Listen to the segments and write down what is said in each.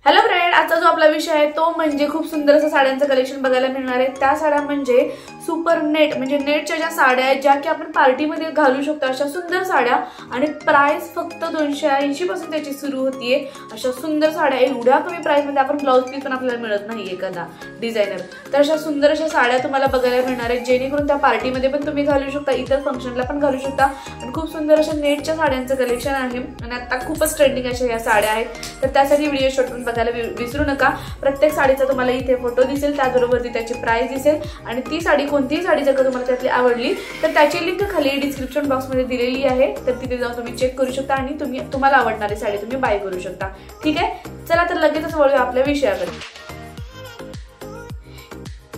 Hello friend, आजचा जो आपला विषय आहे तो म्हणजे खूप सुंदर असं साड्यांचं कलेक्शन बघायला मिळणार आहे। त्या साड्या म्हणजे सुपर नेट म्हणजे नेटच्या ज्या साड्या आहेत ज्या की आपण पार्टीमध्ये घालू शकतो अशा सुंदर साड्या आणि प्राइस फक्त 280 पासून त्याची सुरू होतीये। अशा सुंदर साड्या एवढ्या कमी प्राइस मध्ये आपण ब्लाउज पीस पण आपल्याला मिळत नाही एखादा डिझायनर। तर अशा सुंदर अशा साड्या तुम्हाला बघायला मिळणार आहेत जेणेकरून त्या पार्टीमध्ये पण तुम्ही घालू शकता, इतर फंक्शनला पण घालू शकता। आणि खूप सुंदर अशा नेटच्या साड्यांचं कलेक्शन आहे आणि आता खूपच ट्रेंडिंग अशा या साड्या आहेत। तर त्यासाठी व्हिडिओ शॉर्ट बघायला विसरू नका। प्रत्येक साडीचा तुम्हाला इथे फोटो दिसेल, त्याचबरोबर त्याची प्राइस दिसेल आणि ती साडी कोणतीही साडी जर तुम्हाला त्यातली आवडली तर त्याची लिंक खाली डिस्क्रिप्शन बॉक्स मध्ये दिलेली आहे। तर तिथे जाऊन तुम्ही चेक करू शकता आणि तुम्हाला आवडणारी साडी तुम्ही बाय करू शकता। ठीक आहे, चला तर लगेचच वळूया आपल्या विषयाकडे।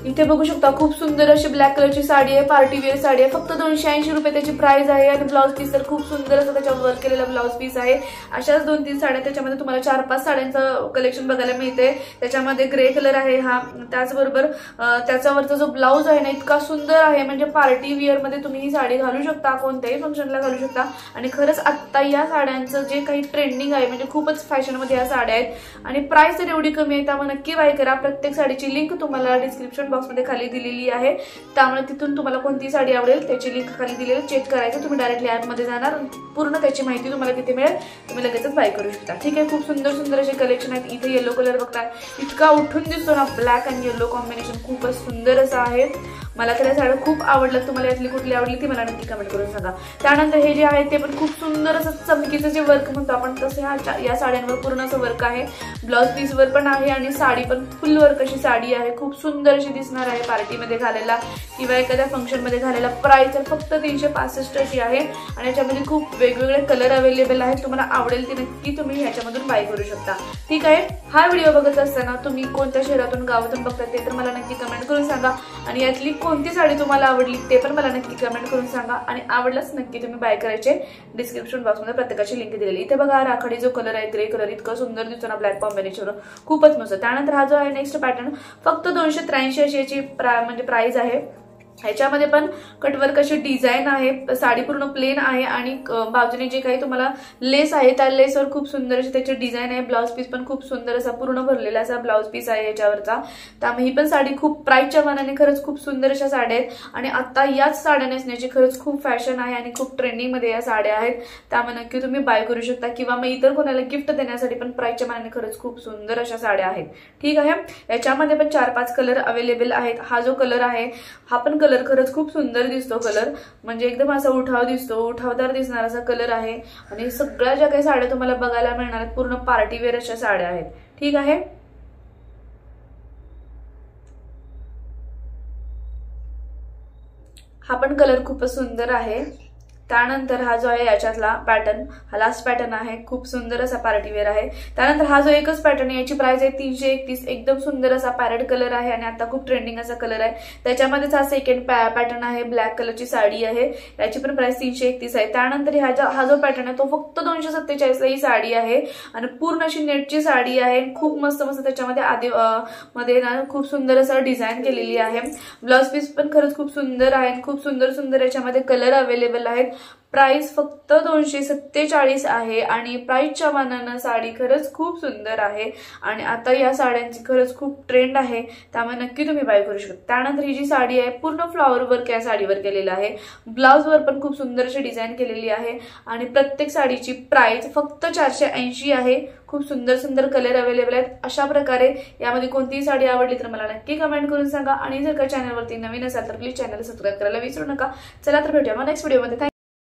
इथे बघू शकता खूप सुंदर अशी ब्लॅक कलरची साडी आहे, पार्टी वेअर साडी आहे। फक्त 280 रुपये त्याची प्राइस आहे आणि ब्लाउज पीस तर खूप सुंदर असं त्याच्यावर वर्क केलेला ब्लाउज पीस आहे। अशाच 2-3 साड्या त्याच्यामध्ये तुम्हाला 4-5 साड्यांचं कलेक्शन बघायला मिळते। त्याच्यामध्ये ग्रे कलर आहे हा, त्याचबरोबर त्याच्यावरचा जो ब्लाउज आहे ना इतका सुंदर आहे, म्हणजे पार्टी वेअर मध्ये तुम्ही ही साडी घालू शकता, कोणत्याही फंक्शनला घालू शकता। आणि खरंच आता या साड्यांचं जे काही ट्रेंडिंग आहे म्हणजे खूपच फॅशन मध्ये या साड्या आहेत आणि प्राइस तर एवढी कमी आहे, त्यामुळे नक्की बाय करा। प्रत्येक साडीची लिंक तुम्हाला डिस्क्रिप्शन बॉक्स मध्ये खाली दिलेली आहे, त्यामुळे तिथून तुम्हाला कोणती साडी आवडेल त्याची लिंक खाली दिलेली चेक करायचं। तुम्ही डायरेक्टली ऍप मध्ये जाणार, पूर्ण त्याची माहिती तुम्हाला तिथे मिळेल, तुम्ही लगेचच बाय करू शकता। ठीक आहे, खूप सुंदर सुंदर असे कलेक्शन आहेत। इथे येलो कलर बघताय, इतका उठून दिसतो ना, ब्लॅक आणि येलो कॉम्बिनेशन खूपच सुंदर असं आहे। मला तर या साड्या खूप आवडल्या, तुम्हाला यातली कुठली आवडली ती मला नक्की कमेंट करून सांगा। त्यानंतर हे जे आहे ते पण खूप सुंदर असं चमकीचं जे वर्क म्हणतो आपण तसं या साड्यांवर पूर्ण असं वर्क आहे, ब्लाउज पीस वर पण आहे आणि साडी पण फुल वर्क अशी साडी आहे, खूप सुंदर अशी दिसणार आहे पार्टीमध्ये घालायला किंवा एखाद्या फंक्शन मध्ये घालायला। प्राइस तर फक्त 365 अशी आहे आणि याच्यामध्ये खूप वेगवेगळे कलर अवेलेबल आहेत, तुम्हाला आवडेल ती नक्की तुम्ही ह्याच्यामधून बाय करू शकता। ठीक आहे, हा व्हिडिओ बघत असताना तुम्ही कोणत्या शहरातून गावातून बघता ते तर मला नक्की कमेंट करून सांगा आणि यातली कोणती साडी तुम्हाला आवडली ते पण मला नक्की कमेंट करून सांगा आणि आवडल्यास नक्की तुम्ही बाय करायचे। डिस्क्रिप्शन बॉक्स मध्ये प्रत्येकाची लिंक दिलेली। इथे बघा राखाडी जो कलर आहे ग्रे कलर, इतका सुंदर दिसतो ना ब्लॅक कॉम्बिनेशन, खूपच मस्त। त्यानंतर हा जो आहे नेक्स्ट पॅटर्न फक्त 283 अशी याची म्हणजे प्राइस आहे। ह्याच्यामध्ये पण कटवर्क अशी डिझाईन आहे, साडी पूर्ण प्लेन आहे आणि बाजूने जे काही तुम्हाला लेस आहे त्या लेसवर खूप सुंदर अशी त्याची डिझाईन आहे। ब्लाउज पीस पण खूप सुंदर असा पूर्ण भरलेला असा ब्लाउज पीस आहे याच्यावरचा। त्यामुळे ही पण साडी खूप प्राइसच्या मानाने खरंच खूप सुंदर अशा साड्या आहेत आणि आता याच साड्या नेसण्याची खरंच खूप फॅशन आहे आणि खूप ट्रेंडिंग मध्ये या साड्या आहेत, त्यामुळे नक्की तुम्ही बाय करू शकता किंवा मग इतर कोणाला गिफ्ट देण्यासाठी पण प्राइसच्या मानाने खरंच खूप सुंदर अशा साड्या आहेत। ठीक आहे, याच्यामध्ये पण 4-5 कलर अवेलेबल आहेत। हा जो कलर आहे हा पण कलर खरंच खूप सुंदर दिसतो, कलर म्हणजे एकदम असा उठाव दिसतो, उठावदार दिसणारा असा कलर आहे आणि सगळ्या ज्या काही साड्या तुम्हाला बघायला मिळणार आहेत पूर्ण पार्टी वेअर अशा साड्या आहेत। ठीक आहे, हा पण कलर खूपच सुंदर आहे। त्यानंतर हा जो आहे याच्यातला पॅटर्न हा लास्ट पॅटर्न आहे, खूप सुंदर असा पार्टी वेअर आहे। त्यानंतर हा जो एकच पॅटर्न आहे याची प्राइस आहे 331, एकदम सुंदर असा पॅरेट कलर आहे आणि आता खूप ट्रेंडिंग असा कलर आहे। त्याच्यामध्येच हा सेकंड पॅटर्न आहे, ब्लॅक कलरची साडी आहे, याची पण प्राइस 331 आहे। त्यानंतर हा जो पॅटर्न आहे तो फक्त 247 ला ही साडी आहे आणि पूर्ण अशी नेटची साडी आहे, खूप मस्त मस्त त्याच्यामध्ये मध्ये ना खूप सुंदर असं डिझाईन केलेली आहे। ब्लाउज पीस पण खरंच खूप सुंदर आहे, खूप सुंदर सुंदर याच्यामध्ये कलर अवेलेबल आहेत। प्राइस फक्त 247 आहे आणि प्राइसच्या मानाने साडी खरंच खूप सुंदर आहे आणि आता या साड्यांची खरंच खूप ट्रेंड आहे, त्यामुळे नक्की तुम्ही बाय करू शकता। त्यानंतर ही जी साडी आहे पूर्ण फ्लॉवर वर्क या साडीवर केलेलं आहे, ब्लाउज वर पण खूप सुंदर अशी डिझाईन केलेली आहे आणि प्रत्येक साडीची प्राइस फक्त 480 आहे। खूप सुंदर सुंदर कलर अवेलेबल आहेत। अशा प्रकारे यामध्ये कोणतीही साडी आवडली तर मला नक्की कमेंट करून सांगा आणि जर का चॅनलवरती नवीन असाल तर प्लीज चॅनल सबस्क्राईब करायला विसरू नका। चला तर भेटूया मग नेक्स्ट व्हिडिओमध्ये।